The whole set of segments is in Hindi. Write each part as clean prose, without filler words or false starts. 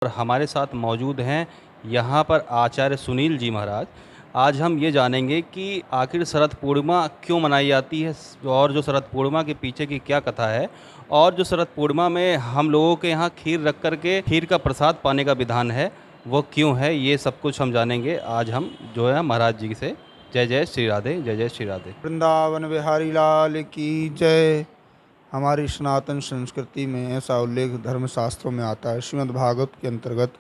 और हमारे साथ मौजूद हैं यहाँ पर आचार्य सुनील जी महाराज। आज हम ये जानेंगे कि आखिर शरद पूर्णिमा क्यों मनाई जाती है और जो शरद पूर्णिमा के पीछे की क्या कथा है, और जो शरद पूर्णिमा में हम लोगों के यहाँ खीर रख कर के खीर का प्रसाद पाने का विधान है वो क्यों है, ये सब कुछ हम जानेंगे आज हम जो है महाराज जी से। जय जय श्री राधे, जय जय श्री राधे। वृंदावन बिहारी लाल की जय। हमारी सनातन संस्कृति में ऐसा उल्लेख धर्मशास्त्रों में आता है। श्रीमद् भागवत के अंतर्गत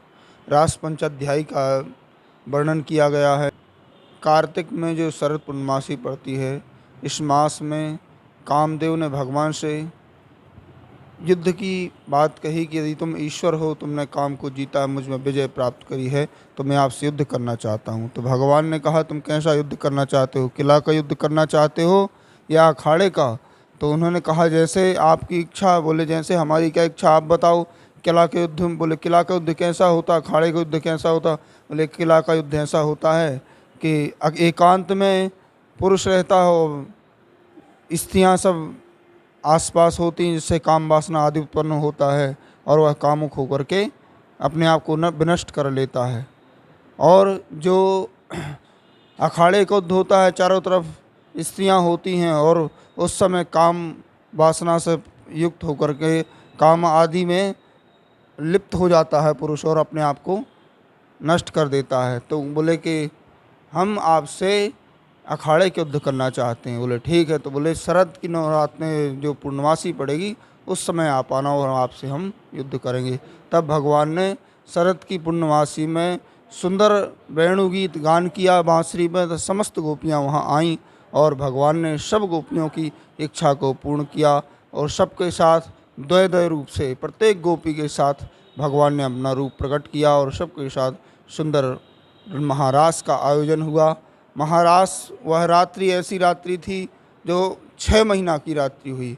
रास पंचाध्यायी का वर्णन किया गया है। कार्तिक में जो शरद पूर्णमासी पड़ती है, इस मास में कामदेव ने भगवान से युद्ध की बात कही कि यदि तुम ईश्वर हो, तुमने काम को जीता, मुझ में विजय प्राप्त करी है, तो मैं आपसे युद्ध करना चाहता हूँ। तो भगवान ने कहा तुम कैसा युद्ध करना चाहते हो, किला का युद्ध करना चाहते हो या अखाड़े का? तो उन्होंने कहा जैसे आपकी इच्छा। बोले जैसे हमारी क्या इच्छा, आप बताओ। किला के युद्ध, बोले किला का युद्ध कैसा होता, अखाड़े का युद्ध कैसा होता? बोले किला का युद्ध ऐसा होता है कि एकांत में पुरुष रहता हो, स्त्रियाँ सब आसपास होती हैं, जिससे काम वासना आदि उत्पन्न होता है और वह कामुक होकर के अपने आप को विनष्ट कर लेता है। और जो अखाड़े का युद्ध होता है, चारों तरफ स्त्रियां होती हैं और उस समय काम वासना से युक्त होकर के काम आदि में लिप्त हो जाता है पुरुष और अपने आप को नष्ट कर देता है। तो बोले कि हम आपसे अखाड़े के युद्ध करना चाहते हैं। बोले ठीक है। तो बोले शरद की नवरात्र में जो पूर्णमासी पड़ेगी उस समय आप आना और आपसे हम युद्ध करेंगे। तब भगवान ने शरद की पूर्णमासी में सुंदर वेणुगीत गान किया बांसुरी में। तो समस्त गोपियाँ वहाँ आईं और भगवान ने सब गोपियों की इच्छा को पूर्ण किया और सबके साथ द्वय द्वय रूप से प्रत्येक गोपी के साथ भगवान ने अपना रूप प्रकट किया और सबके साथ सुंदर महारास का आयोजन हुआ। महारास वह रात्रि ऐसी रात्रि थी जो 6 महीना की रात्रि हुई।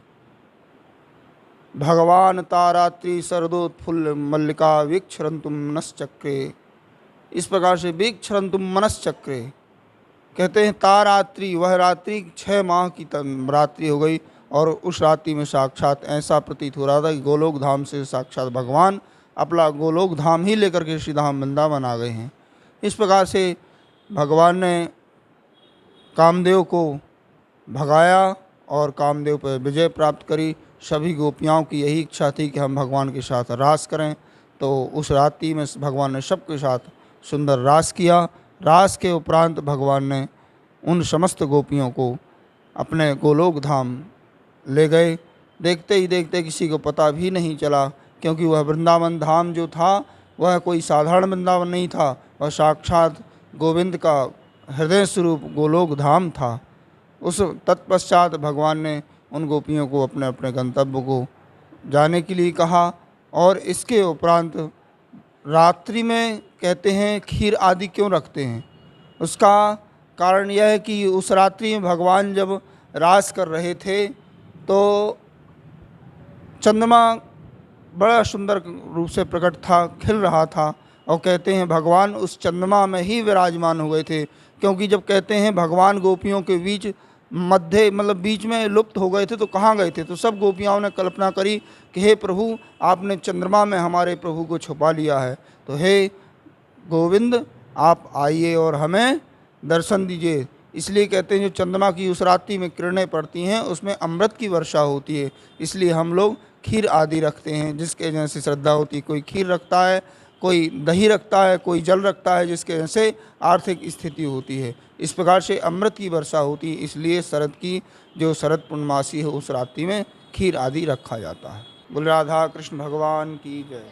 भगवान तारात्रि शरदोत्फुल्ल मल्लिका वीक्षरंतुम मनश्चक्रे, इस प्रकार से वीक्षरंतुम मनश्चक्रे कहते हैं। तारात्रि वह रात्रि 6 माह की रात्रि हो गई और उस रात्रि में साक्षात ऐसा प्रतीत हो रहा था कि गोलोक धाम से साक्षात भगवान अपना गोलोक धाम ही लेकर के श्री धाम वृंदावन आ गए हैं। इस प्रकार से भगवान ने कामदेव को भगाया और कामदेव पर विजय प्राप्त करी। सभी गोपियाओं की यही इच्छा थी कि हम भगवान के साथ रास करें। तो उस रात्रि में भगवान ने सबके साथ सुंदर रास किया। रास के उपरांत भगवान ने उन समस्त गोपियों को अपने गोलोक धाम ले गए। देखते ही देखते किसी को पता भी नहीं चला, क्योंकि वह वृंदावन धाम जो था वह कोई साधारण वृंदावन नहीं था, वह साक्षात गोविंद का हृदय स्वरूप गोलोक धाम था। उस तत्पश्चात भगवान ने उन गोपियों को अपने अपने गंतव्य को जाने के लिए कहा। और इसके उपरांत रात्रि में कहते हैं खीर आदि क्यों रखते हैं, उसका कारण यह है कि उस रात्रि में भगवान जब रास कर रहे थे तो चंद्रमा बड़ा सुंदर रूप से प्रकट था, खिल रहा था। और कहते हैं भगवान उस चंद्रमा में ही विराजमान हो गए थे, क्योंकि जब कहते हैं भगवान गोपियों के बीच मध्य मतलब बीच में लुप्त हो गए थे तो कहाँ गए थे। तो सब गोपियाओं ने कल्पना करी कि हे प्रभु, आपने चंद्रमा में हमारे प्रभु को छुपा लिया है, तो हे गोविंद आप आइए और हमें दर्शन दीजिए। इसलिए कहते हैं जो चंद्रमा की उस रात्रि में किरणें पड़ती हैं उसमें अमृत की वर्षा होती है, इसलिए हम लोग खीर आदि रखते हैं। जिसके जैसे श्रद्धा होती है, कोई खीर रखता है, कोई दही रखता है, कोई जल रखता है, जिसके जैसे आर्थिक स्थिति होती है। इस प्रकार से अमृत की वर्षा होती है, इसलिए शरद की जो शरद पूर्णमासी है उस रात्रि में खीर आदि रखा जाता है। बोल राधा कृष्ण भगवान की जय।